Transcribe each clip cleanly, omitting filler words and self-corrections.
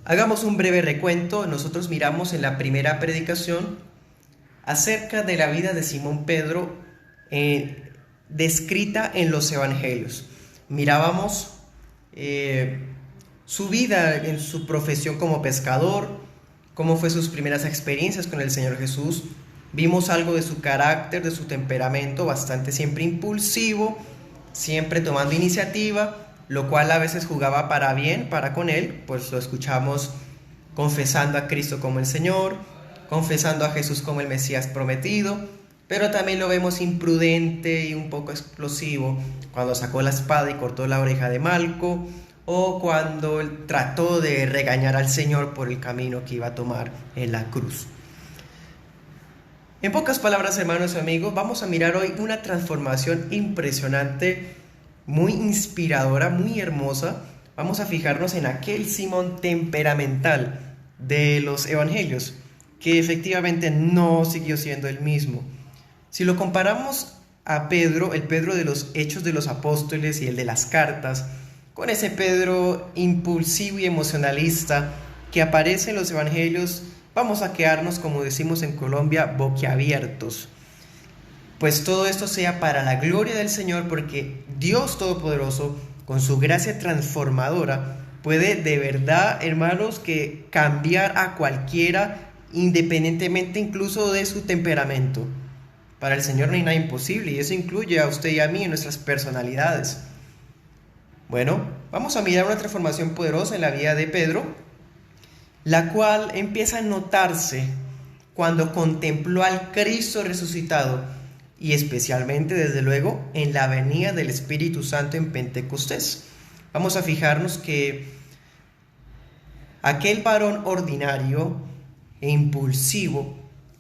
Hagamos un breve recuento. Nosotros miramos en la primera predicación acerca de la vida de Simón Pedro descrita en los evangelios. Mirábamos su vida en su profesión como pescador, cómo fue sus primeras experiencias con el Señor Jesús. Vimos algo de su carácter, de su temperamento, bastante siempre impulsivo, siempre tomando iniciativa, lo cual a veces jugaba para bien, para con él, pues lo escuchamos confesando a Cristo como el Señor, confesando a Jesús como el Mesías prometido, pero también lo vemos imprudente y un poco explosivo cuando sacó la espada y cortó la oreja de Malco, o cuando él trató de regañar al Señor por el camino que iba a tomar en la cruz. En pocas palabras, hermanos y amigos, vamos a mirar hoy una transformación impresionante, muy inspiradora, muy hermosa. Vamos a fijarnos en aquel Simón temperamental de los evangelios, que efectivamente no siguió siendo el mismo. Si lo comparamos a Pedro, el Pedro de los Hechos de los Apóstoles y el de las cartas, con ese Pedro impulsivo y emocionalista que aparece en los evangelios, vamos a quedarnos, como decimos en Colombia, boquiabiertos. Pues todo esto sea para la gloria del Señor, porque Dios Todopoderoso, con su gracia transformadora, puede de verdad, hermanos, que cambiar a cualquiera, independientemente incluso de su temperamento. Para el Señor no hay nada imposible, y eso incluye a usted y a mí en nuestras personalidades. Bueno, vamos a mirar una transformación poderosa en la vida de Pedro, la cual empieza a notarse cuando contempló al Cristo resucitado, y especialmente, desde luego, en la venida del Espíritu Santo en Pentecostés. Vamos a fijarnos que aquel varón ordinario e impulsivo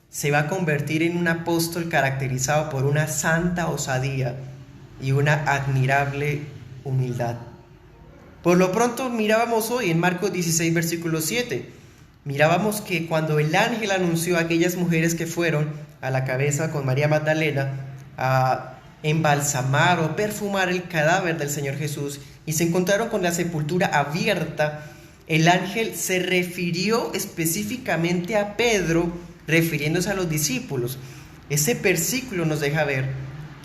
se va a convertir en un apóstol caracterizado por una santa osadía y una admirable humildad. Por lo pronto mirábamos hoy en Marcos 16, versículo 7, mirábamos que cuando el ángel anunció a aquellas mujeres que fueron a la cabeza con María Magdalena a embalsamar o perfumar el cadáver del Señor Jesús y se encontraron con la sepultura abierta, el ángel se refirió específicamente a Pedro, refiriéndose a los discípulos. Ese versículo nos deja ver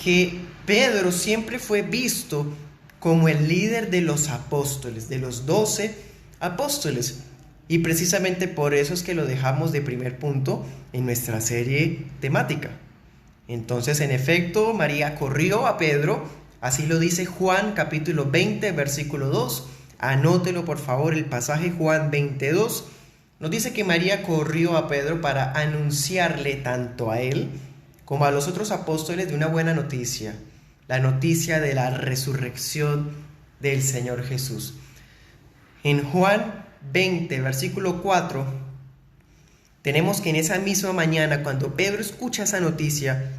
que Pedro siempre fue visto como el líder de los apóstoles, de los 12 apóstoles. Y precisamente por eso es que lo dejamos de primer punto en nuestra serie temática. Entonces, en efecto, María corrió a Pedro, así lo dice Juan capítulo 20, versículo 2. Anótelo por favor, el pasaje Juan 22. Nos dice que María corrió a Pedro para anunciarle tanto a él como a los otros apóstoles de una buena noticia, la noticia de la resurrección del Señor Jesús. En Juan 20, versículo 4, tenemos que en esa misma mañana, cuando Pedro escucha esa noticia,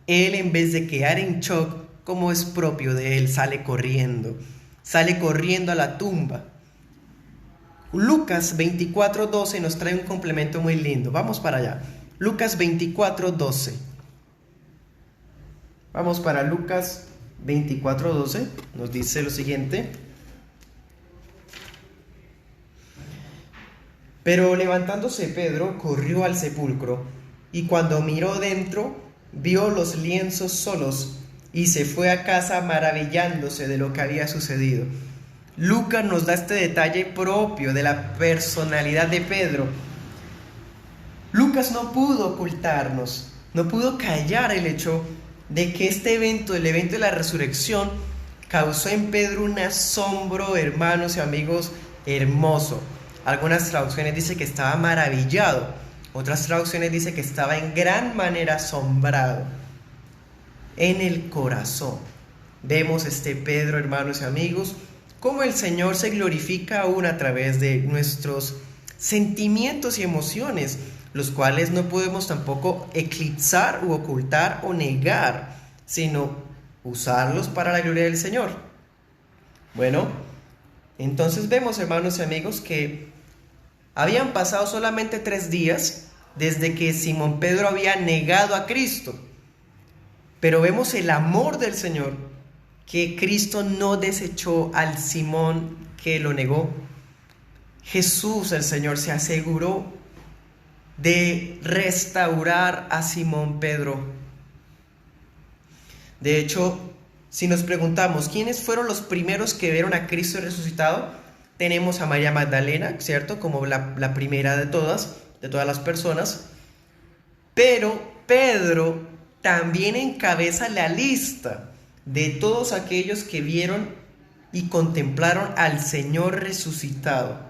él, en vez de quedar en shock, como es propio de él, sale corriendo a la tumba. Lucas 24:12 nos trae un complemento muy lindo. Vamos para allá. Lucas 24:12. Vamos para Lucas 24:12. Nos dice lo siguiente. Pero levantándose Pedro, corrió al sepulcro, y cuando miró dentro, vio los lienzos solos, y se fue a casa maravillándose de lo que había sucedido. Lucas nos da este detalle propio de la personalidad de Pedro. Lucas no pudo ocultarnos, no pudo callar el hecho de que este evento, el evento de la resurrección, causó en Pedro un asombro, hermanos y amigos, hermoso. Algunas traducciones dicen que estaba maravillado, otras traducciones dicen que estaba en gran manera asombrado. En el corazón vemos este Pedro, hermanos y amigos, cómo el Señor se glorifica aún a través de nuestros sentimientos y emociones, los cuales no podemos tampoco eclipsar u ocultar o negar, sino usarlos para la gloria del Señor. Bueno, entonces vemos, hermanos y amigos, que habían pasado solamente 3 días desde que Simón Pedro había negado a Cristo, pero vemos el amor del Señor, que Cristo no desechó al Simón que lo negó. Jesús, el Señor, se aseguró de restaurar a Simón Pedro. De hecho, si nos preguntamos quiénes fueron los primeros que vieron a Cristo resucitado, tenemos a María Magdalena, ¿cierto? Como la primera de todas las personas. Pero Pedro también encabeza la lista de todos aquellos que vieron y contemplaron al Señor resucitado.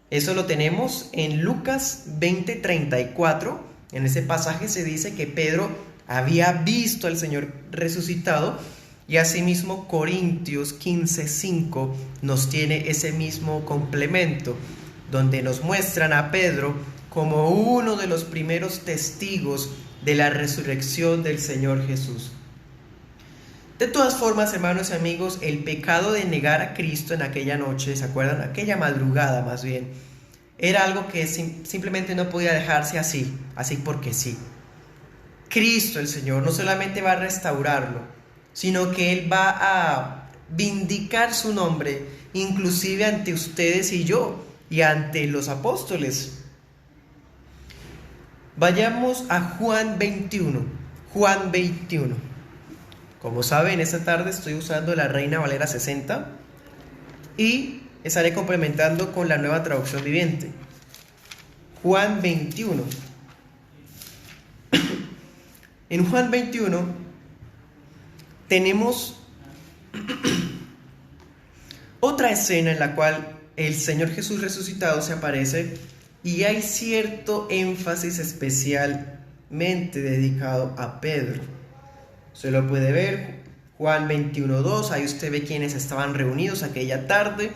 Eso lo tenemos en Lucas 20:34. En ese pasaje se dice que Pedro había visto al Señor resucitado, y asimismo Corintios 15:5 nos tiene ese mismo complemento, donde nos muestran a Pedro como uno de los primeros testigos de la resurrección del Señor Jesús. De todas formas, hermanos y amigos, el pecado de negar a Cristo en aquella noche, ¿se acuerdan? Aquella madrugada más bien, era algo que simplemente no podía dejarse así porque sí. Cristo, el Señor, no solamente va a restaurarlo, sino que Él va a vindicar su nombre, inclusive ante ustedes y yo, y ante los apóstoles. Vayamos a Juan 21. Juan 21. Como saben, esta tarde estoy usando la Reina Valera 60 y estaré complementando con la Nueva Traducción Viviente. Juan 21. En Juan 21 tenemos otra escena en la cual el Señor Jesús resucitado se aparece y hay cierto énfasis especialmente dedicado a Pedro. Se lo puede ver, Juan 21:2, ahí usted ve quienes estaban reunidos aquella tarde.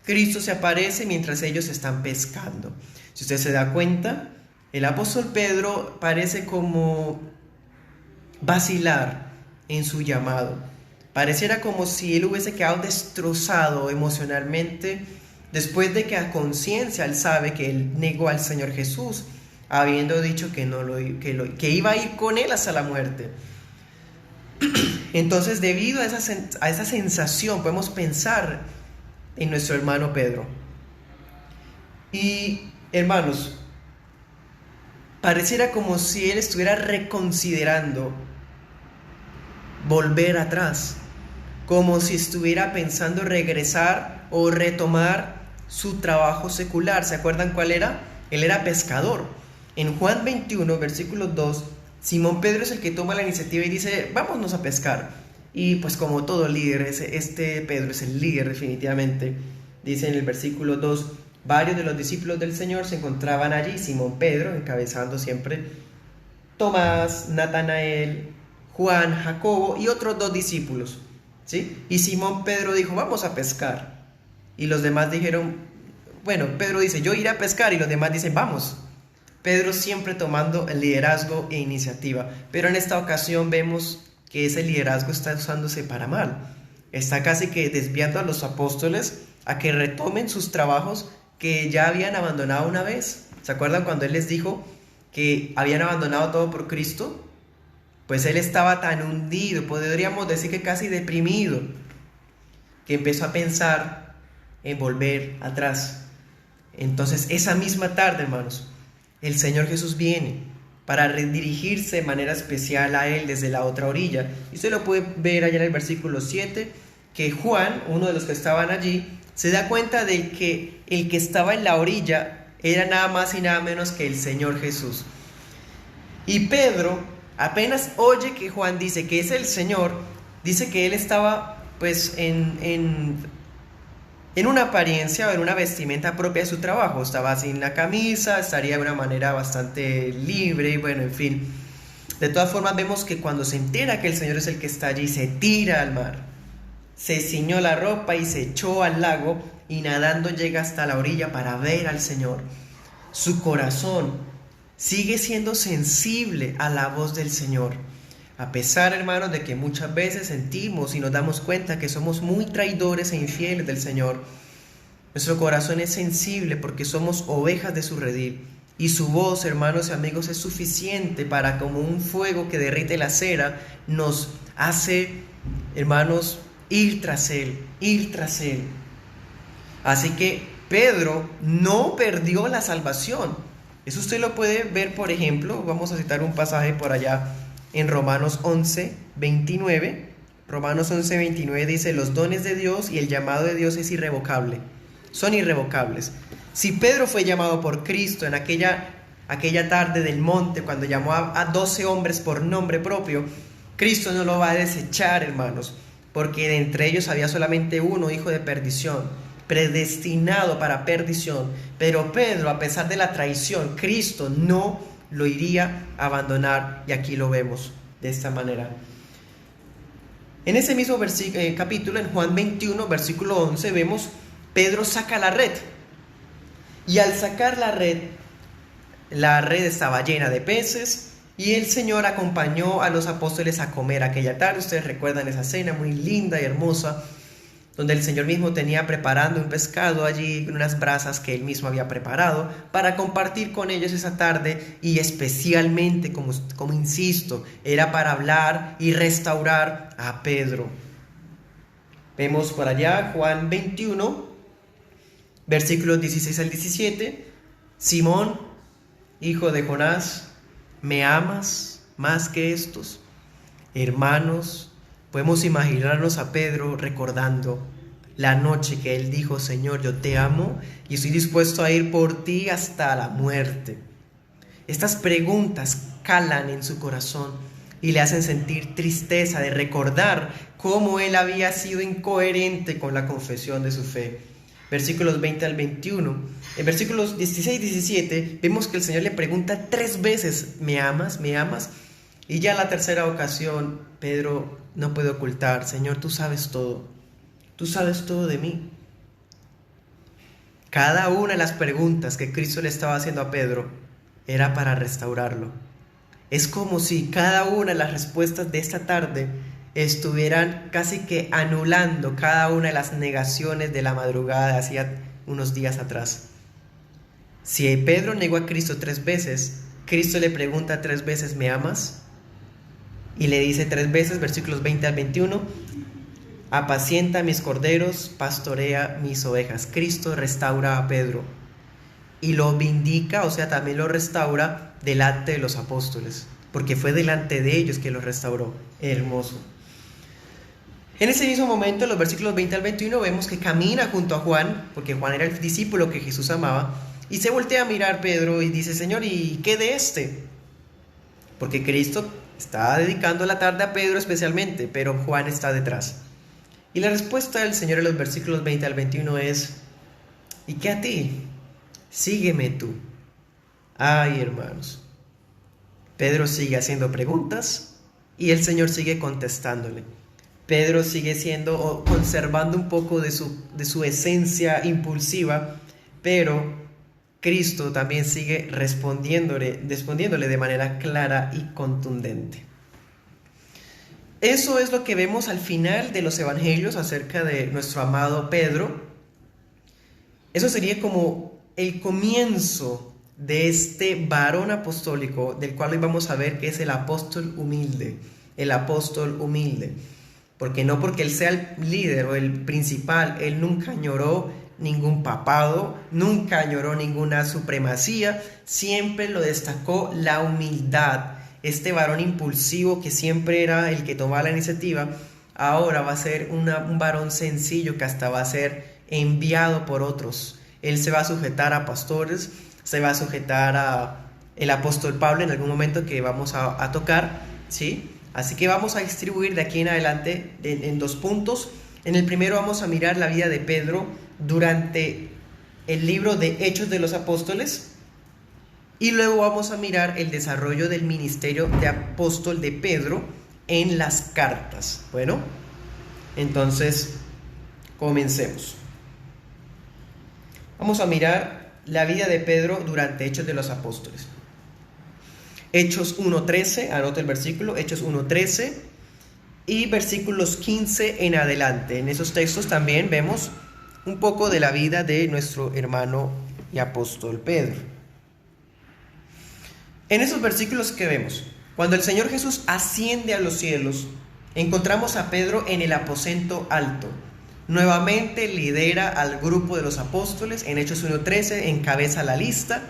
Cristo se aparece mientras ellos están pescando. Si usted se da cuenta, el apóstol Pedro parece como vacilar en su llamado. Pareciera como si él hubiese quedado destrozado emocionalmente después de que a conciencia él sabe que él negó al Señor Jesús, habiendo dicho que iba a ir con él hasta la muerte. Entonces, debido a esa sensación, podemos pensar en nuestro hermano Pedro. Y, hermanos, pareciera como si él estuviera reconsiderando volver atrás, como si estuviera pensando regresar o retomar su trabajo secular. ¿Se acuerdan cuál era? Él era pescador. En Juan 21, versículo 2, Simón Pedro es el que toma la iniciativa y dice, vámonos a pescar. Y pues como todo líder, este Pedro es el líder definitivamente. Dice en el versículo 2, varios de los discípulos del Señor se encontraban allí, Simón Pedro encabezando siempre, Tomás, Natanael, Juan, Jacobo y otros 2 discípulos, ¿sí? Y Simón Pedro dijo, vamos a pescar. Y los demás dijeron, bueno, Pedro dice, yo iré a pescar, y los demás dicen, vamos. Pedro siempre tomando el liderazgo e iniciativa, pero en esta ocasión vemos que ese liderazgo está usándose para mal. Está casi que desviando a los apóstoles a que retomen sus trabajos que ya habían abandonado una vez. ¿Se acuerdan cuando él les dijo que habían abandonado todo por Cristo? Pues él estaba tan hundido, podríamos decir que casi deprimido, que empezó a pensar en volver atrás. Entonces, esa misma tarde, hermanos, el Señor Jesús viene para redirigirse de manera especial a él desde la otra orilla. Y usted lo puede ver allá en el versículo 7, que Juan, uno de los que estaban allí, se da cuenta de que el que estaba en la orilla era nada más y nada menos que el Señor Jesús. Y Pedro, apenas oye que Juan dice que es el Señor, dice que él estaba pues en una apariencia o en una vestimenta propia de su trabajo. Estaba sin la camisa, estaría de una manera bastante libre y bueno, en fin. De todas formas vemos que cuando se entera que el Señor es el que está allí, se tira al mar, se ciñó la ropa y se echó al lago y nadando llega hasta la orilla para ver al Señor. Su corazón sigue siendo sensible a la voz del Señor. A pesar, hermanos, de que muchas veces sentimos y nos damos cuenta que somos muy traidores e infieles del Señor, nuestro corazón es sensible porque somos ovejas de su redil. Y su voz, hermanos y amigos, es suficiente para, como un fuego que derrite la cera, nos hace, hermanos, ir tras Él, ir tras Él. Así que Pedro no perdió la salvación. Eso usted lo puede ver, por ejemplo, vamos a citar un pasaje por allá en Romanos 11:29. Romanos 11:29 dice: los dones de Dios y el llamado de Dios es irrevocable, son irrevocables. Si Pedro fue llamado por Cristo en aquella tarde del monte, cuando llamó a 12 hombres por nombre propio, Cristo no lo va a desechar, hermanos, porque de entre ellos había solamente uno, hijo de perdición, predestinado para perdición. Pero Pedro, a pesar de la traición, Cristo no lo iría a abandonar, y aquí lo vemos de esta manera. En ese mismo capítulo, en Juan 21, versículo 11, vemos Pedro saca la red, y al sacar la red estaba llena de peces, y el Señor acompañó a los apóstoles a comer aquella tarde. Ustedes recuerdan esa cena muy linda y hermosa, donde el Señor mismo tenía preparando un pescado allí, en unas brasas que Él mismo había preparado, para compartir con ellos esa tarde, y especialmente, como insisto, era para hablar y restaurar a Pedro. Vemos por allá Juan 21, versículos 16 al 17, Simón, hijo de Jonás, ¿me amas más que estos? Hermanos, podemos imaginarnos a Pedro recordando la noche que él dijo: Señor, yo te amo y estoy dispuesto a ir por ti hasta la muerte. Estas preguntas calan en su corazón y le hacen sentir tristeza de recordar cómo él había sido incoherente con la confesión de su fe. Versículos 20 al 21. En versículos 16 y 17 vemos que el Señor le pregunta 3 veces: ¿me amas? ¿Me amas? Y ya en la tercera ocasión, Pedro no puede ocultar: Señor, tú sabes todo. Tú sabes todo de mí. Cada una de las preguntas que Cristo le estaba haciendo a Pedro era para restaurarlo. Es como si cada una de las respuestas de esta tarde estuvieran casi que anulando cada una de las negaciones de la madrugada de hacía unos días atrás. Si Pedro negó a Cristo 3 veces, Cristo le pregunta 3 veces: ¿me amas? Y le dice 3 veces, versículos 20 al 21, apacienta mis corderos, pastorea mis ovejas. Cristo restaura a Pedro y lo vindica, o sea, también lo restaura delante de los apóstoles, porque fue delante de ellos que lo restauró. Hermoso. En ese mismo momento, en los versículos 20 al 21, vemos que camina junto a Juan, porque Juan era el discípulo que Jesús amaba, y se voltea a mirar Pedro y dice: Señor, ¿y qué de este? Porque Cristo está dedicando la tarde a Pedro especialmente, pero Juan está detrás. Y la respuesta del Señor en los versículos 20 al 21 es: ¿y qué a ti? Sígueme tú. Ay, hermanos, Pedro sigue haciendo preguntas y el Señor sigue contestándole. Pedro sigue conservando un poco de su esencia impulsiva, pero Cristo también sigue respondiéndole de manera clara y contundente. Eso es lo que vemos al final de los evangelios acerca de nuestro amado Pedro. Eso sería como el comienzo de este varón apostólico, del cual hoy vamos a ver que es el apóstol humilde. El apóstol humilde. Porque no porque él sea el líder o el principal, él nunca añoró ningún papado, nunca añoró ninguna supremacía, siempre lo destacó la humildad. Este varón impulsivo que siempre era el que tomaba la iniciativa, ahora va a ser un varón sencillo que hasta va a ser enviado por otros. Él se va a sujetar a pastores, se va a sujetar a el apóstol Pablo en algún momento que vamos a tocar, ¿sí? Así que vamos a distribuir de aquí en adelante en 2 puntos. En el primero vamos a mirar la vida de Pedro durante el libro de Hechos de los Apóstoles, y luego vamos a mirar el desarrollo del ministerio de apóstol de Pedro en las cartas. Bueno, entonces comencemos. Vamos a mirar la vida de Pedro durante Hechos de los Apóstoles. Hechos 1:13, anota el versículo, Hechos 1:13 y versículos 15 en adelante. En esos textos también vemos un poco de la vida de nuestro hermano y apóstol Pedro. En esos versículos que vemos, cuando el Señor Jesús asciende a los cielos, encontramos a Pedro en el aposento alto, Nuevamente lidera al grupo de los apóstoles, en Hechos 1:13 encabeza la lista,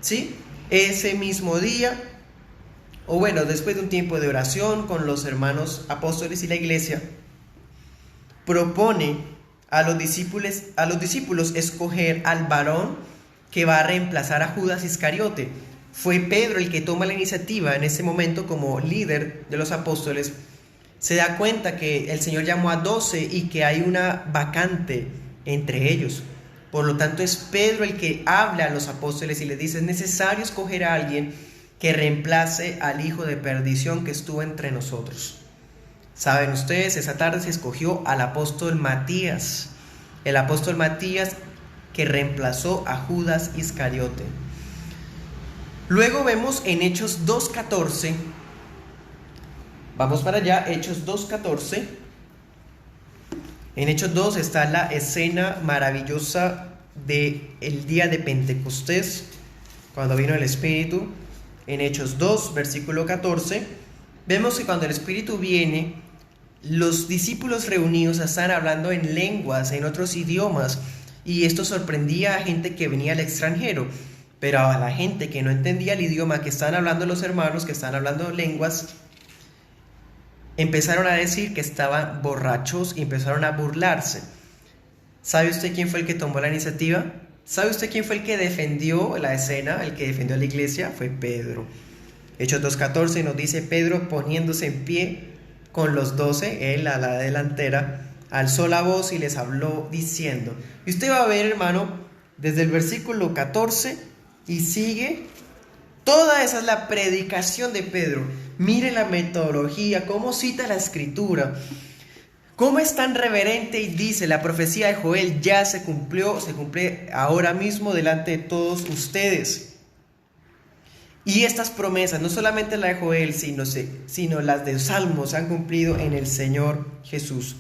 ¿sí? Ese mismo día, o bueno, después de un tiempo de oración con los hermanos apóstoles y la iglesia, propone a los discípulos escoger al varón que va a reemplazar a Judas Iscariote. Fue Pedro el que toma la iniciativa en ese momento como líder de los apóstoles. Se da cuenta que el Señor llamó a 12 y que hay una vacante entre ellos. Por lo tanto, es Pedro el que habla a los apóstoles y les dice: es necesario escoger a alguien que reemplace al hijo de perdición que estuvo entre nosotros. Saben ustedes, esa tarde se escogió al apóstol Matías, el apóstol Matías que reemplazó a Judas Iscariote. Luego vemos en Hechos 2:14, vamos para allá, Hechos 2:14. En Hechos 2 está la escena maravillosa del día de Pentecostés, cuando vino el Espíritu. En Hechos 2, versículo 14, vemos que cuando el Espíritu viene, los discípulos reunidos están hablando en lenguas, en otros idiomas, y esto sorprendía a gente que venía al extranjero. Pero a la gente que no entendía el idioma que estaban hablando los hermanos, que estaban hablando lenguas, empezaron a decir que estaban borrachos y empezaron a burlarse. ¿Sabe usted quién fue el que tomó la iniciativa? ¿Sabe usted quién fue el que defendió la escena, el que defendió a la iglesia? Fue Pedro. Hechos 2:14 nos dice: Pedro, poniéndose en pie con los 12, él a la delantera, alzó la voz y les habló diciendo. Y usted va a ver, hermano, desde el versículo 14 y sigue. Toda esa es la predicación de Pedro. Mire la metodología, cómo cita la escritura, cómo es tan reverente y dice: la profecía de Joel ya se cumplió, se cumple ahora mismo delante de todos ustedes. Y estas promesas, no solamente la de Joel, sino las de Salmos, se han cumplido en el Señor Jesús.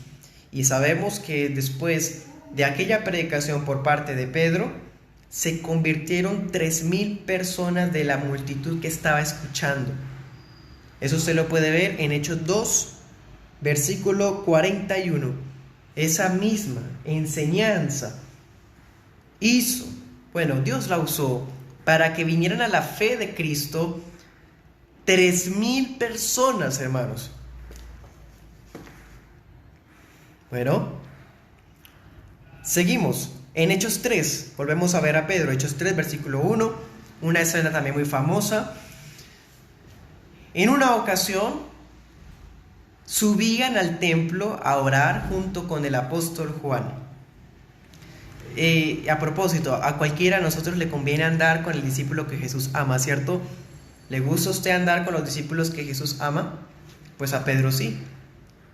Y sabemos que después de aquella predicación por parte de Pedro, se convirtieron 3,000 personas de la multitud que estaba escuchando. Eso se lo puede ver en Hechos 2, versículo 41. Esa misma enseñanza Dios la usó para que vinieran a la fe de Cristo 3,000 personas, hermanos. Bueno, seguimos. En Hechos 3, volvemos a ver a Pedro. Hechos 3, versículo 1, una escena también muy famosa. En una ocasión, subían al templo a orar junto con el apóstol Juan. A propósito, a cualquiera de nosotros le conviene andar con el discípulo que Jesús ama, ¿cierto? ¿Le gusta a usted andar con los discípulos que Jesús ama? Pues a Pedro sí.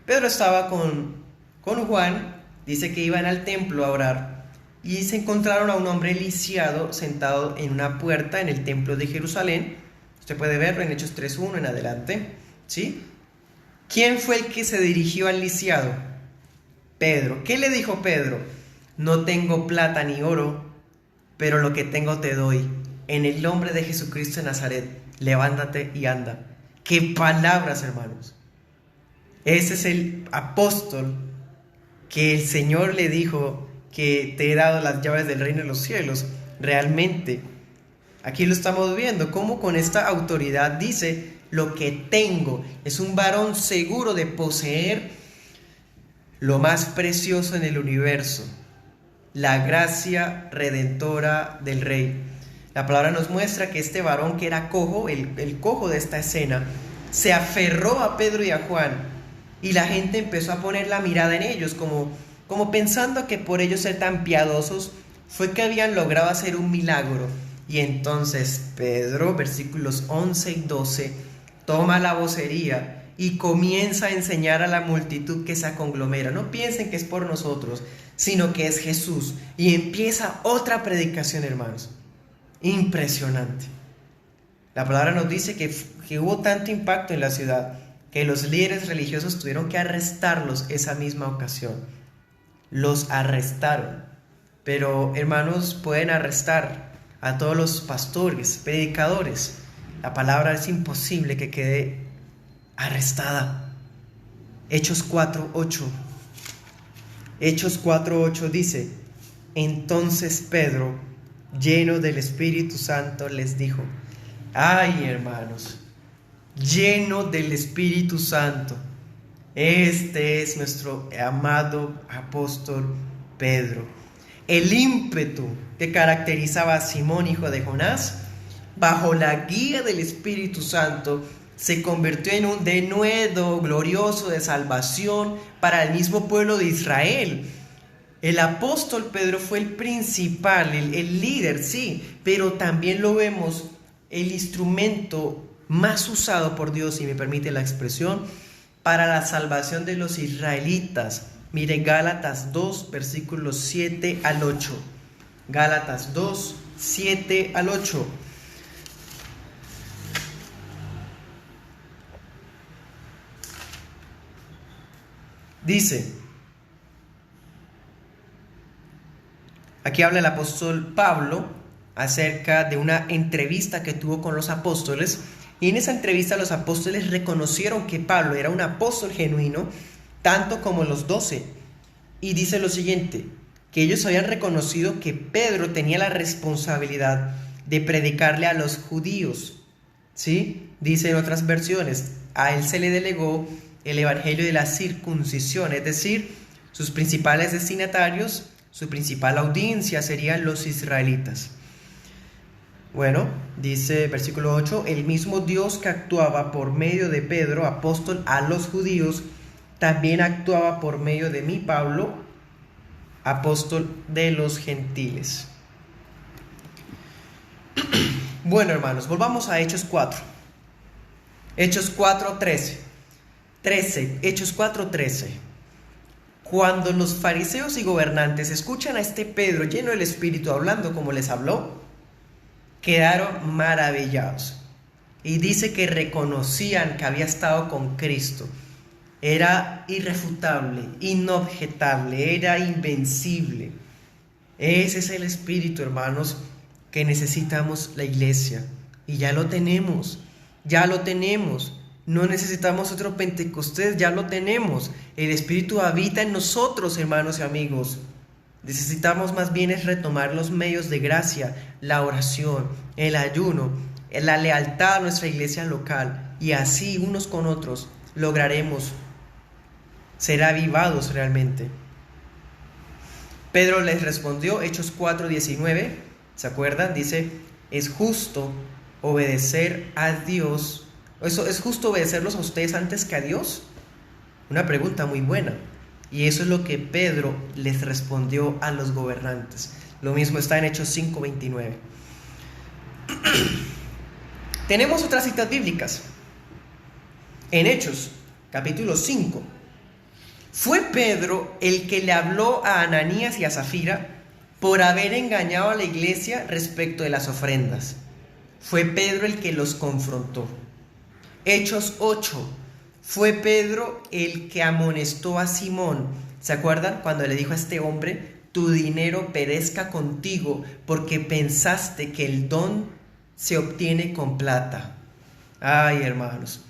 Pedro estaba con Juan, dice que iban al templo a orar, y se encontraron a un hombre lisiado sentado en una puerta en el templo de Jerusalén. Usted puede verlo en Hechos 3:1 en adelante, ¿sí? ¿Quién fue el que se dirigió al lisiado? Pedro. ¿Qué le dijo Pedro? No tengo plata ni oro, pero lo que tengo te doy. En el nombre de Jesucristo de Nazaret, levántate y anda. ¡Qué palabras, hermanos! Ese es el apóstol que el Señor le dijo que te he dado las llaves del reino de los cielos. Realmente, aquí lo estamos viendo, cómo con esta autoridad dice: lo que tengo. Es un varón seguro de poseer lo más precioso en el universo, la gracia redentora del Rey. La palabra nos muestra que este varón, que era cojo, el cojo de esta escena, se aferró a Pedro y a Juan, y la gente empezó a poner la mirada en ellos, como pensando que por ellos ser tan piadosos fue que habían logrado hacer un milagro. Y entonces Pedro, versículos 11 y 12, toma la vocería y comienza a enseñar a la multitud que se conglomera. No piensen que es por nosotros, sino que es Jesús. Y empieza otra predicación, hermanos. Impresionante. La palabra nos dice que hubo tanto impacto en la ciudad que los líderes religiosos tuvieron que arrestarlos esa misma ocasión. Los arrestaron. Pero, hermanos, pueden arrestar a todos los pastores, predicadores. La palabra es imposible que quede arrestada. Hechos 4:8. Hechos 4:8 dice: entonces Pedro, lleno del Espíritu Santo, les dijo. Ay, hermanos, lleno del Espíritu Santo. Este es nuestro amado apóstol Pedro. El ímpetu que caracterizaba a Simón, hijo de Jonás, bajo la guía del Espíritu Santo, se convirtió en un denuedo glorioso de salvación para el mismo pueblo de Israel. El apóstol Pedro fue el principal, el líder, sí, pero también lo vemos, el instrumento más usado por Dios, si me permite la expresión, para la salvación de los israelitas. Mire Gálatas 2, versículos 7 al 8. Gálatas 2, 7 al 8. Dice, aquí habla el apóstol Pablo acerca de una entrevista que tuvo con los apóstoles, y en esa entrevista los apóstoles reconocieron que Pablo era un apóstol genuino, tanto como los 12, y dice lo siguiente, que ellos habían reconocido que Pedro tenía la responsabilidad de predicarle a los judíos, ¿sí? Dice en otras versiones, a él se le delegó el evangelio de la circuncisión, es decir, sus principales destinatarios, su principal audiencia serían los israelitas. Bueno, dice versículo 8, el mismo Dios que actuaba por medio de Pedro, apóstol a los judíos, también actuaba por medio de mí, Pablo, apóstol de los gentiles. Bueno, hermanos, volvamos a Hechos 4. Hechos 4:13. Hechos 4:13. Cuando los fariseos y gobernantes escuchan a este Pedro lleno del Espíritu hablando como les habló, quedaron maravillados. Y dice que reconocían que había estado con Cristo. Era irrefutable, inobjetable, era invencible. Ese es el Espíritu, hermanos, que necesitamos la iglesia. Y ya lo tenemos, ya lo tenemos. No necesitamos otro Pentecostés, ya lo tenemos. El Espíritu habita en nosotros, hermanos y amigos. Necesitamos más bien es retomar los medios de gracia, la oración, el ayuno, la lealtad a nuestra iglesia local, y así unos con otros lograremos ser avivados realmente. Pedro les respondió, Hechos 4:19, ¿se acuerdan? Dice, es justo obedecer a Dios. ¿Es justo obedecerlos a ustedes antes que a Dios? Una pregunta muy buena. Y eso es lo que Pedro les respondió a los gobernantes. Lo mismo está en Hechos 5:29. Tenemos otras citas bíblicas. En Hechos, capítulo 5. Fue Pedro el que le habló a Ananías y a Zafira por haber engañado a la iglesia respecto de las ofrendas. Fue Pedro el que los confrontó. Hechos 8. Fue Pedro el que amonestó a Simón. ¿Se acuerdan cuando le dijo a este hombre, tu dinero perezca contigo porque pensaste que el don se obtiene con plata? Ay, hermanos,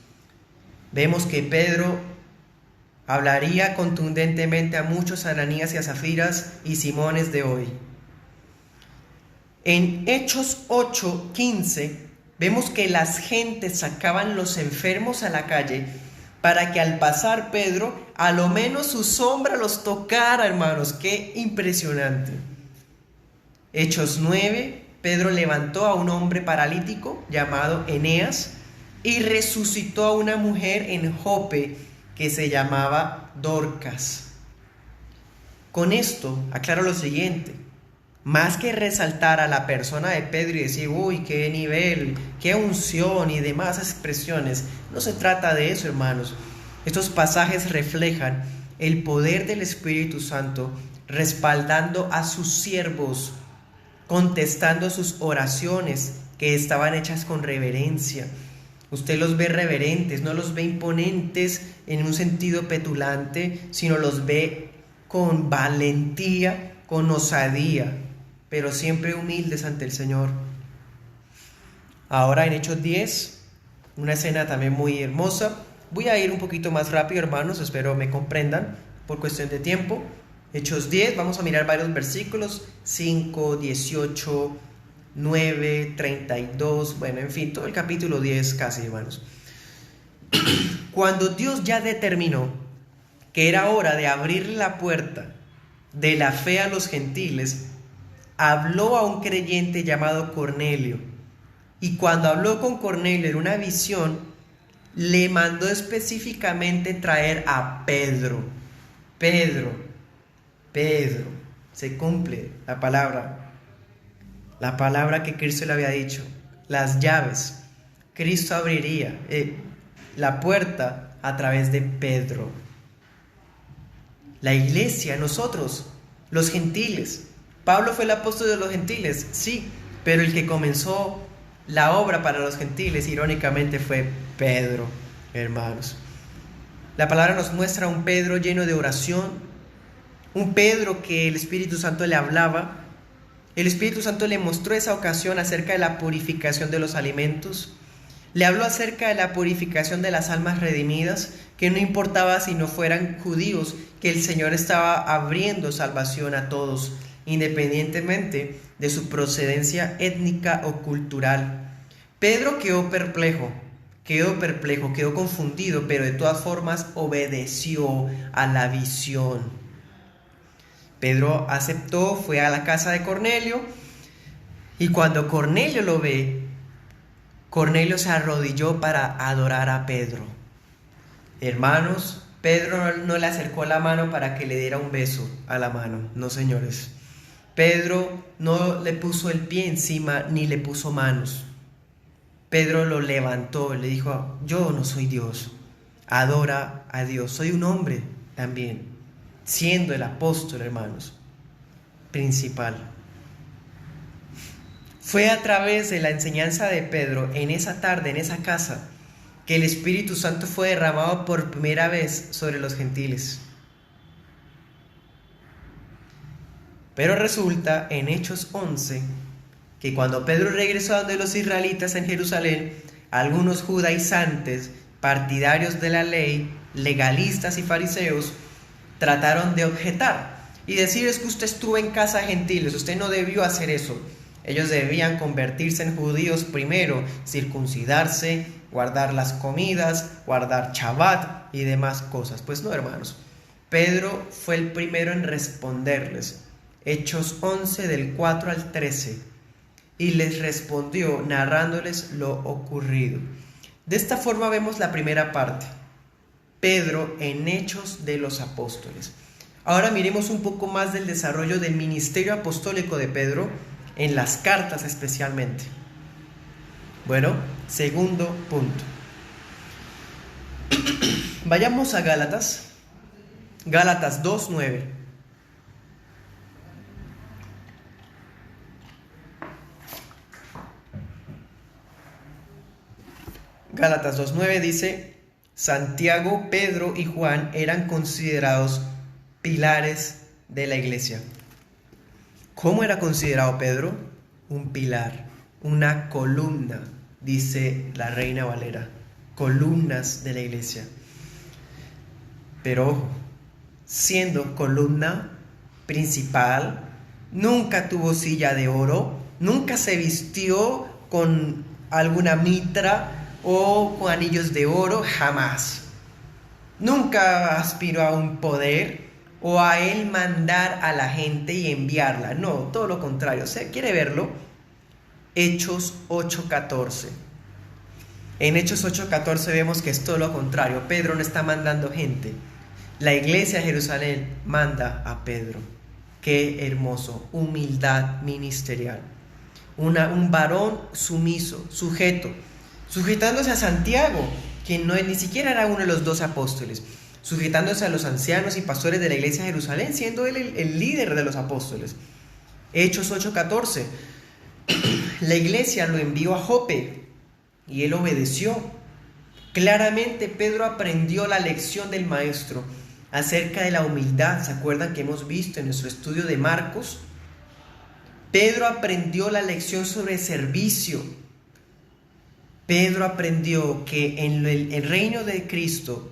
vemos que Pedro hablaría contundentemente a muchos Ananías y a Zafiras y Simones de hoy. En Hechos 8:15 vemos que las gentes sacaban los enfermos a la calle para que al pasar Pedro, a lo menos su sombra los tocara, hermanos. ¡Qué impresionante! Hechos 9, Pedro levantó a un hombre paralítico llamado Eneas y resucitó a una mujer en Jope que se llamaba Dorcas. Con esto aclaro lo siguiente. Más que resaltar a la persona de Pedro y decir, uy, qué nivel, qué unción y demás expresiones, no se trata de eso, hermanos. Estos pasajes reflejan el poder del Espíritu Santo respaldando a sus siervos, contestando sus oraciones que estaban hechas con reverencia. Usted los ve reverentes, no los ve imponentes en un sentido petulante, sino los ve con valentía, con osadía, pero siempre humildes ante el Señor. Ahora en Hechos 10, una escena también muy hermosa. Voy a ir un poquito más rápido, hermanos, espero me comprendan por cuestión de tiempo. Hechos 10, vamos a mirar varios versículos, 5, 18, 9, 32, bueno, en fin, todo el capítulo 10 casi, hermanos. Cuando Dios ya determinó que era hora de abrir la puerta de la fe a los gentiles, habló a un creyente llamado Cornelio. Y cuando habló con Cornelio en una visión, le mandó específicamente traer a Pedro. Pedro, se cumple la palabra que Cristo le había dicho, las llaves. Cristo abriría la puerta a través de Pedro. La iglesia, nosotros, los gentiles. Pablo fue el apóstol de los gentiles, sí, pero el que comenzó la obra para los gentiles, irónicamente, fue Pedro, hermanos. La palabra nos muestra a un Pedro lleno de oración, un Pedro que el Espíritu Santo le hablaba. El Espíritu Santo le mostró esa ocasión acerca de la purificación de los alimentos. Le habló acerca de la purificación de las almas redimidas, que no importaba si no fueran judíos, que el Señor estaba abriendo salvación a todos, independientemente de su procedencia étnica o cultural. Pedro quedó perplejo, quedó confundido, pero de todas formas obedeció a la visión. Pedro aceptó, fue a la casa de Cornelio, y cuando Cornelio lo ve, Cornelio se arrodilló para adorar a Pedro. Hermanos, Pedro no le acercó la mano para que le diera un beso a la mano, no, señores. Pedro no le puso el pie encima ni le puso manos. Pedro lo levantó, le dijo: yo no soy Dios, adora a Dios, soy un hombre también, siendo el apóstol, hermanos, principal. Fue a través de la enseñanza de Pedro en esa tarde, en esa casa, que el Espíritu Santo fue derramado por primera vez sobre los gentiles. Pero resulta en Hechos 11 que cuando Pedro regresó donde los israelitas en Jerusalén, algunos judaizantes, partidarios de la ley, legalistas y fariseos, trataron de objetar y decir: es que usted estuvo en casa de gentiles, usted no debió hacer eso. Ellos debían convertirse en judíos primero, circuncidarse, guardar las comidas, guardar Shabbat y demás cosas. Pues no, hermanos. Pedro fue el primero en responderles. Hechos 11 del 4 al 13. Y les respondió narrándoles lo ocurrido. De esta forma vemos la primera parte. Pedro en Hechos de los Apóstoles. Ahora miremos un poco más del desarrollo del ministerio apostólico de Pedro en las cartas especialmente. Bueno, segundo punto. Vayamos a Gálatas 2:9. Gálatas 2:9 dice: Santiago, Pedro y Juan eran considerados pilares de la iglesia. ¿Cómo era considerado Pedro? Un pilar, una columna, dice la Reina Valera, columnas de la iglesia. Pero ojo, siendo columna principal, nunca tuvo silla de oro, nunca se vistió con alguna mitra o con anillos de oro, jamás. Nunca aspiró a un poder o a él mandar a la gente y enviarla. No, todo lo contrario. ¿Quiere verlo? Hechos 8:14. En Hechos 8:14 vemos que es todo lo contrario. Pedro no está mandando gente. La iglesia de Jerusalén manda a Pedro. Qué hermoso, humildad ministerial. Un varón sumiso, sujetándose a Santiago, que ni siquiera era uno de los 12 apóstoles, sujetándose a los ancianos y pastores de la iglesia de Jerusalén, siendo él el líder de los apóstoles. Hechos 8:14. La iglesia lo envió a Jope y él obedeció. Claramente Pedro aprendió la lección del maestro acerca de la humildad. ¿Se acuerdan que hemos visto en nuestro estudio de Marcos? Pedro aprendió la lección sobre servicio. Pedro aprendió que en el reino de Cristo,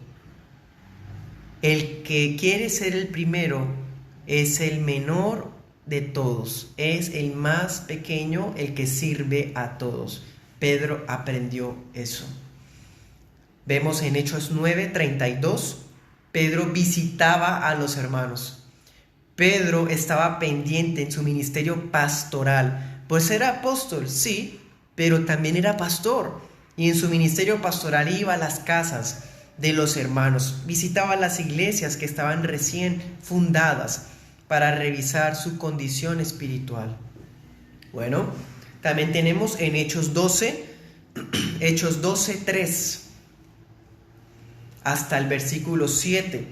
el que quiere ser el primero es el menor de todos, es el más pequeño, el que sirve a todos. Pedro aprendió eso. Vemos en Hechos 9:32, Pedro visitaba a los hermanos. Pedro estaba pendiente en su ministerio pastoral, pues era apóstol, sí, pero también era pastor. Y en su ministerio pastoral iba a las casas de los hermanos, visitaba las iglesias que estaban recién fundadas para revisar su condición espiritual. Bueno, también tenemos en Hechos 12:3 hasta el versículo 7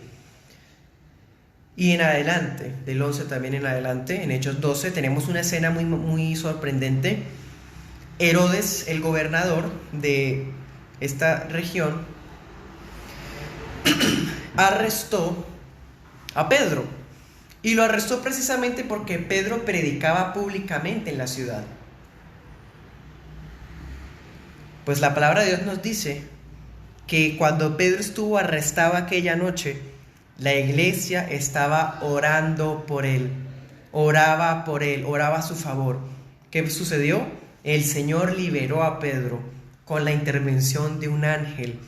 y en adelante, del 11 también en adelante, en Hechos 12 tenemos una escena muy sorprendente. Herodes, el gobernador de esta región, arrestó a Pedro, y lo arrestó precisamente porque Pedro predicaba públicamente en la ciudad. Pues la palabra de Dios nos dice que cuando Pedro estuvo arrestado aquella noche, la iglesia estaba orando por él, oraba por él, oraba a su favor. ¿Qué sucedió? El Señor liberó a Pedro con la intervención de un ángel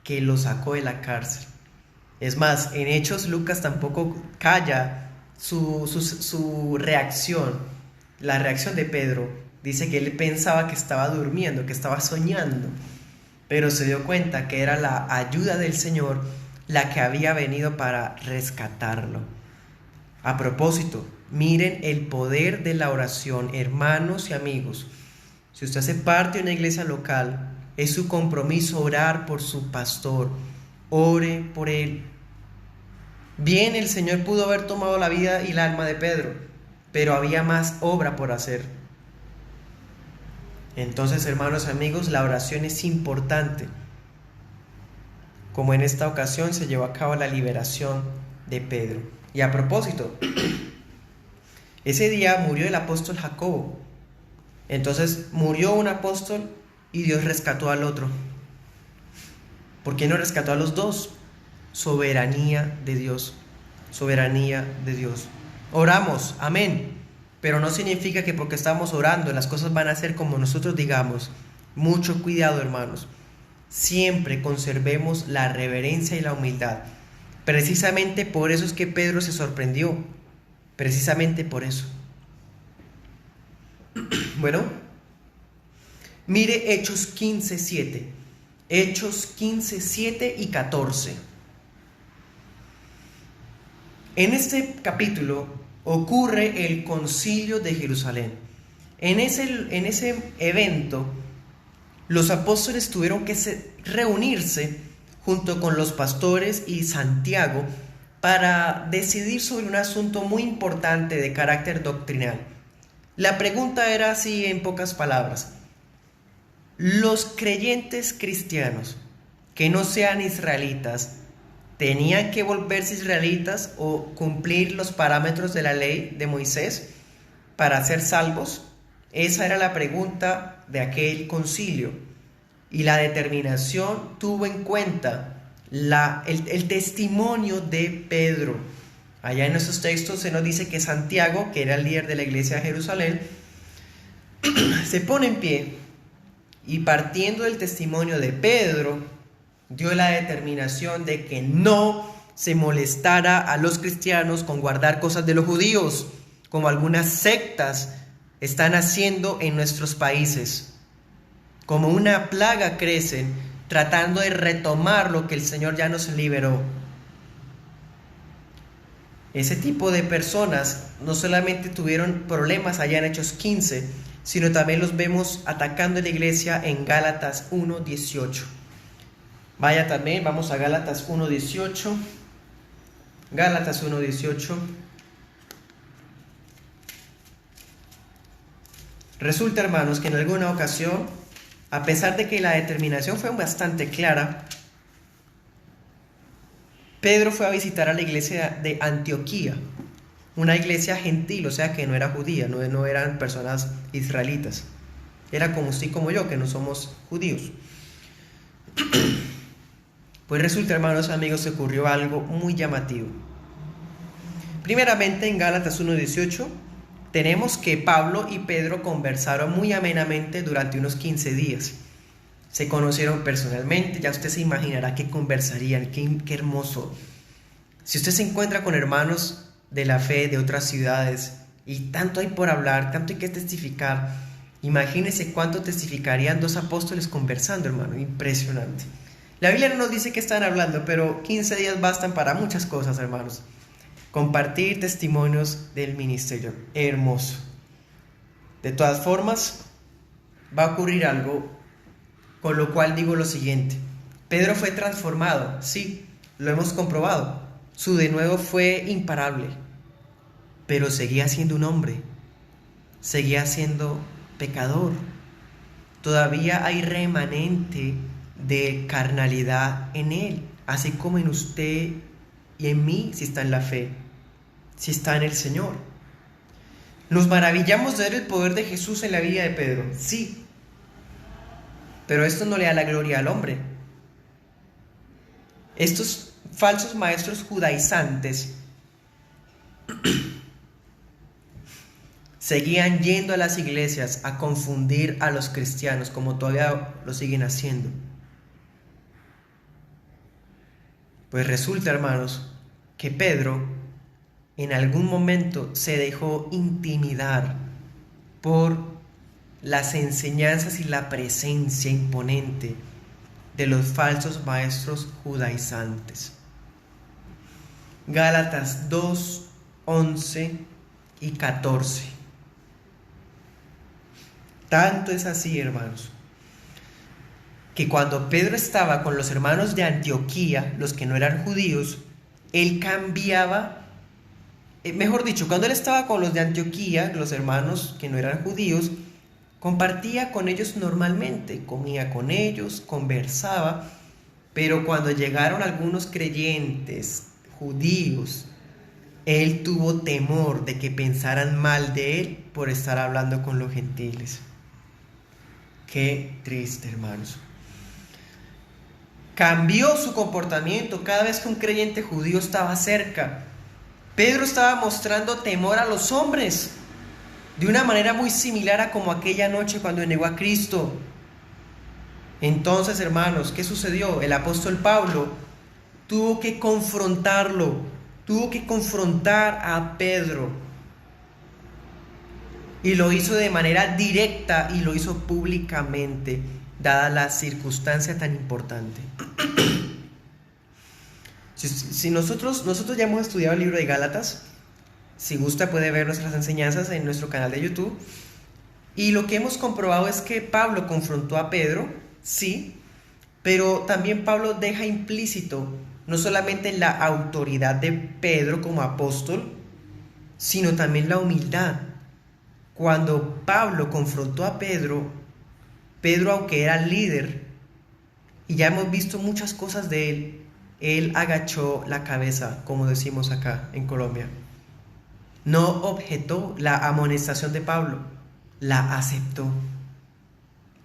que lo sacó de la cárcel. Es más, en Hechos Lucas tampoco calla su reacción, la reacción de Pedro. Dice que él pensaba que estaba durmiendo, que estaba soñando, pero se dio cuenta que era la ayuda del Señor la que había venido para rescatarlo. A propósito, miren el poder de la oración, hermanos y amigos. Si usted hace parte de una iglesia local, es su compromiso orar por su pastor. Ore por él. Bien, el Señor pudo haber tomado la vida y el alma de Pedro, pero había más obra por hacer. Entonces, hermanos y amigos, la oración es importante. Como en esta ocasión se llevó a cabo la liberación de Pedro. Y a propósito, ese día murió el apóstol Jacobo. Entonces murió un apóstol y Dios rescató al otro. ¿Por qué no rescató a los dos? Soberanía de Dios. Soberanía de Dios. Oramos, amén. Pero no significa que porque estamos orando las cosas van a ser como nosotros digamos. Mucho cuidado, hermanos. Siempre conservemos la reverencia y la humildad. Precisamente por eso es que Pedro se sorprendió. Precisamente por eso. Bueno, mire Hechos 15:7. Hechos 15:7 y 14. En este capítulo ocurre el Concilio de Jerusalén. En ese evento, los apóstoles tuvieron que reunirse junto con los pastores y Santiago para decidir sobre un asunto muy importante de carácter doctrinal. La pregunta era así en pocas palabras: ¿los creyentes cristianos que no sean israelitas tenían que volverse israelitas o cumplir los parámetros de la ley de Moisés para ser salvos? Esa era la pregunta de aquel concilio, y la determinación tuvo en cuenta el testimonio de Pedro. Allá en esos textos se nos dice que Santiago, que era el líder de la iglesia de Jerusalén, se pone en pie y, partiendo del testimonio de Pedro, dio la determinación de que no se molestara a los cristianos con guardar cosas de los judíos, como algunas sectas están haciendo en nuestros países. Como una plaga crecen, tratando de retomar lo que el Señor ya nos liberó. Ese tipo de personas no solamente tuvieron problemas allá en Hechos 15, sino también los vemos atacando la iglesia en Gálatas 1:18. Vaya también, vamos a Gálatas 1:18. Gálatas 1:18. Resulta, hermanos, que en alguna ocasión, a pesar de que la determinación fue bastante clara, Pedro fue a visitar a la iglesia de Antioquía, una iglesia gentil, o sea que no era judía, no eran personas israelitas. Era como usted y como yo, que no somos judíos. Pues resulta, hermanos amigos, se ocurrió algo muy llamativo. Primeramente en Gálatas 1:18 tenemos que Pablo y Pedro conversaron muy amenamente durante unos 15 días. Se conocieron personalmente, ya usted se imaginará qué conversarían, qué hermoso. Si usted se encuentra con hermanos de la fe de otras ciudades y tanto hay por hablar, tanto hay que testificar, imagínese cuánto testificarían dos apóstoles conversando, hermano, impresionante. La Biblia no nos dice qué están hablando, pero 15 días bastan para muchas cosas, hermanos. Compartir testimonios del ministerio, hermoso. De todas formas, va a ocurrir algo, con lo cual digo lo siguiente. Pedro fue transformado, sí, lo hemos comprobado. Su denuedo fue imparable, pero seguía siendo un hombre, seguía siendo pecador. Todavía hay remanente de carnalidad en él, así como en usted y en mí, si está en la fe, si está en el Señor. Nos maravillamos de ver el poder de Jesús en la vida de Pedro, sí, pero esto no le da la gloria al hombre. Estos falsos maestros judaizantes seguían yendo a las iglesias a confundir a los cristianos, como todavía lo siguen haciendo. Pues resulta, hermanos, que Pedro en algún momento se dejó intimidar por las enseñanzas y la presencia imponente de los falsos maestros judaizantes. Gálatas 2, 11 y 14. Tanto es así, hermanos, que cuando Pedro estaba con los hermanos de Antioquía, los que no eran judíos, él cambiaba, mejor dicho, cuando él estaba con los de Antioquía, los hermanos que no eran judíos, compartía con ellos normalmente, comía con ellos, conversaba, pero cuando llegaron algunos creyentes judíos, él tuvo temor de que pensaran mal de él por estar hablando con los gentiles. Qué triste, hermanos. Cambió su comportamiento cada vez que un creyente judío estaba cerca. Pedro estaba mostrando temor a los hombres, de una manera muy similar a como aquella noche cuando negó a Cristo. Entonces, hermanos, ¿qué sucedió? El apóstol Pablo tuvo que confrontarlo, tuvo que confrontar a Pedro. Y lo hizo de manera directa y lo hizo públicamente, dada la circunstancia tan importante. Si nosotros ya hemos estudiado el libro de Gálatas, si gusta puede ver nuestras enseñanzas en nuestro canal de YouTube. Y lo que hemos comprobado es que Pablo confrontó a Pedro, sí, pero también Pablo deja implícito no solamente la autoridad de Pedro como apóstol, sino también la humildad. Cuando Pablo confrontó a Pedro, aunque era líder, y ya hemos visto muchas cosas de él agachó la cabeza, como decimos acá en Colombia. No objetó la amonestación de Pablo, la aceptó.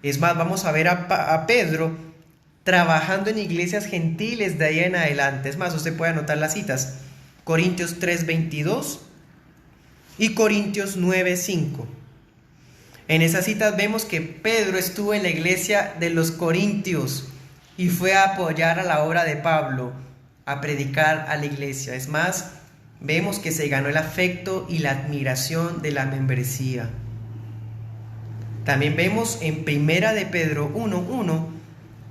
Es más, vamos a ver a Pedro trabajando en iglesias gentiles de ahí en adelante. Es más, usted puede anotar las citas. Corintios 3:22 y Corintios 9:5. En esas citas vemos que Pedro estuvo en la iglesia de los Corintios y fue a apoyar a la obra de Pablo, a predicar a la iglesia. Es más, vemos que se ganó el afecto y la admiración de la membresía. También vemos en Primera de Pedro 1:1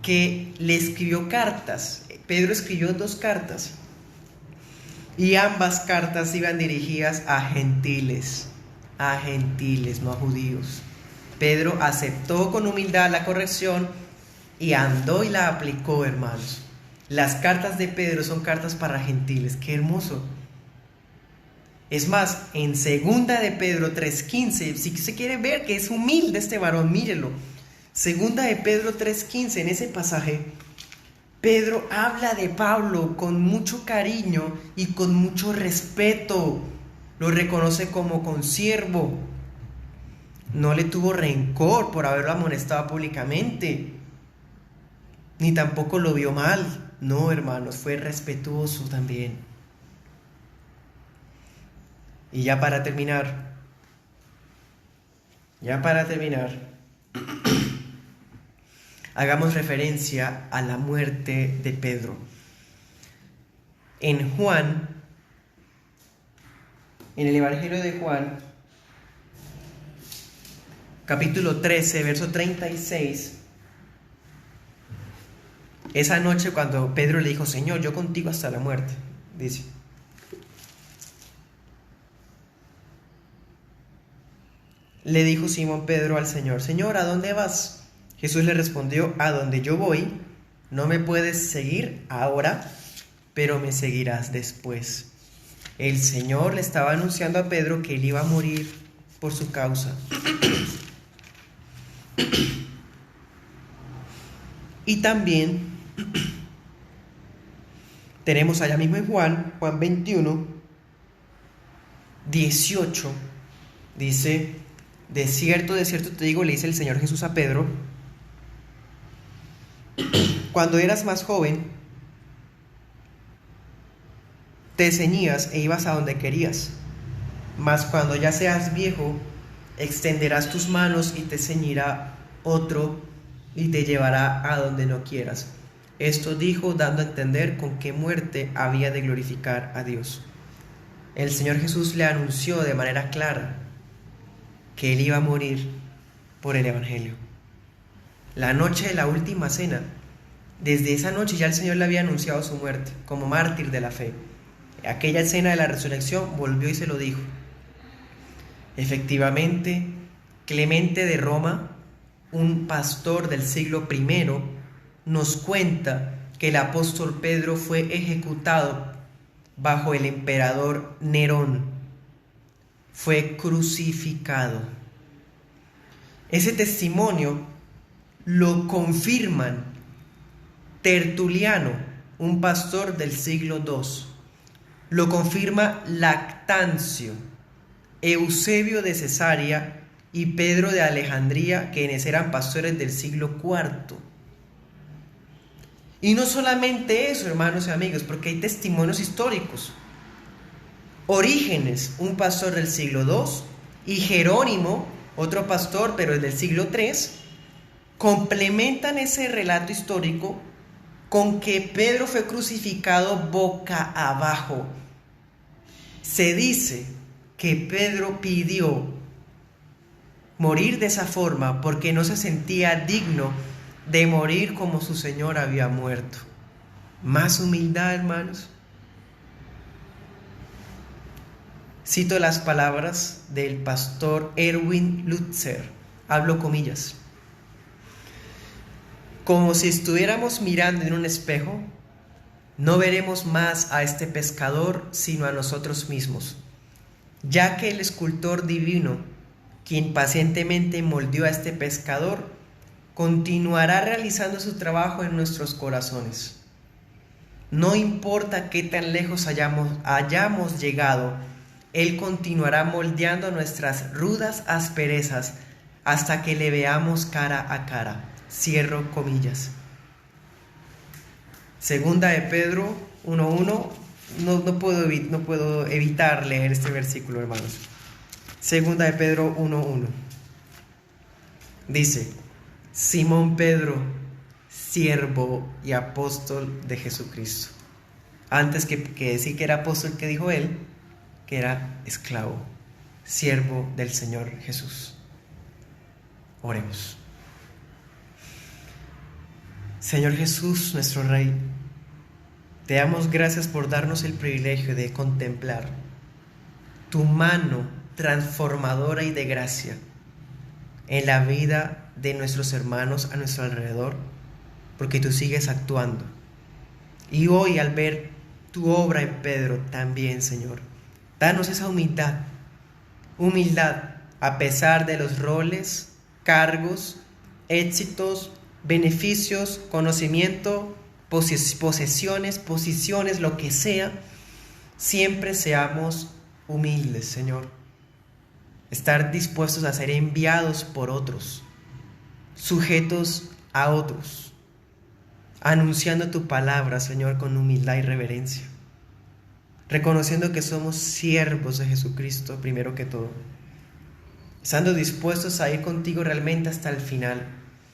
que le escribió cartas. Pedro escribió 2 cartas y ambas cartas iban dirigidas a gentiles, no a judíos. Pedro aceptó con humildad la corrección y andó y la aplicó, hermanos. Las cartas de Pedro son cartas para gentiles. ¡Qué hermoso! Es más, en Segunda de Pedro 3:15, si se quiere ver que es humilde este varón, mírelo. Segunda de Pedro 3:15, en ese pasaje, Pedro habla de Pablo con mucho cariño y con mucho respeto. Lo reconoce como consiervo. No le tuvo rencor por haberlo amonestado públicamente, ni tampoco lo vio mal. No, hermanos, fue respetuoso también. Y ya para terminar, hagamos referencia a la muerte de Pedro. En Juan, en el Evangelio de Juan, capítulo 13, verso 36, esa noche cuando Pedro le dijo: Señor, yo contigo hasta la muerte, dice: le dijo Simón Pedro al Señor: Señor, ¿a dónde vas? Jesús le respondió: a donde yo voy, no me puedes seguir ahora, pero me seguirás después. El Señor le estaba anunciando a Pedro que él iba a morir por su causa. Y también tenemos allá mismo en Juan 21, 18, dice: de cierto te digo, le dice el Señor Jesús a Pedro, cuando eras más joven, te ceñías e ibas a donde querías, mas cuando ya seas viejo, extenderás tus manos y te ceñirá otro y te llevará a donde no quieras. Esto dijo dando a entender con qué muerte había de glorificar a Dios. El Señor Jesús le anunció de manera clara que él iba a morir por el Evangelio. La noche de la última cena, desde esa noche ya el Señor le había anunciado su muerte como mártir de la fe. Aquella cena de la resurrección volvió y se lo dijo. Efectivamente, Clemente de Roma, un pastor del siglo I, nos cuenta que el apóstol Pedro fue ejecutado bajo el emperador Nerón. Fue crucificado. Ese testimonio lo confirman Tertuliano, un pastor del siglo II. Lo confirma Lactancio, Eusebio de Cesarea y Pedro de Alejandría, quienes eran pastores del siglo IV. Y no solamente eso, hermanos y amigos, porque hay testimonios históricos. Orígenes, un pastor del siglo II, y Jerónimo, otro pastor, pero del siglo III, complementan ese relato histórico con que Pedro fue crucificado boca abajo. Se dice que Pedro pidió morir de esa forma porque no se sentía digno de morir como su Señor había muerto. Más humildad, hermanos. Cito las palabras del pastor Erwin Lutzer, hablo comillas: como si estuviéramos mirando en un espejo, no veremos más a este pescador sino a nosotros mismos, ya que el escultor divino, quien pacientemente moldeó a este pescador, continuará realizando su trabajo en nuestros corazones. No importa qué tan lejos hayamos llegado, Él continuará moldeando nuestras rudas asperezas hasta que le veamos cara a cara. Cierro comillas. Segunda de Pedro 1:1. No puedo evitar leer este versículo, hermanos. Segunda de Pedro 1:1. Dice: Simón Pedro, siervo y apóstol de Jesucristo. Antes que decir que era apóstol, que dijo él, que era esclavo, siervo del Señor Jesús. Oremos. Señor Jesús, nuestro Rey, te damos gracias por darnos el privilegio de contemplar tu mano transformadora y de gracia en la vida de nuestros hermanos a nuestro alrededor, porque tú sigues actuando. Y hoy, al ver tu obra en Pedro también, Señor, danos esa humildad a pesar de los roles, cargos, éxitos, beneficios, conocimiento, posesiones, posiciones, lo que sea. Siempre seamos humildes, Señor. Estar dispuestos a ser enviados por otros, sujetos a otros, anunciando tu palabra, Señor, con humildad y reverencia. reconociendo que somos siervos de Jesucristo primero que todo, estando dispuestos a ir contigo realmente hasta el final,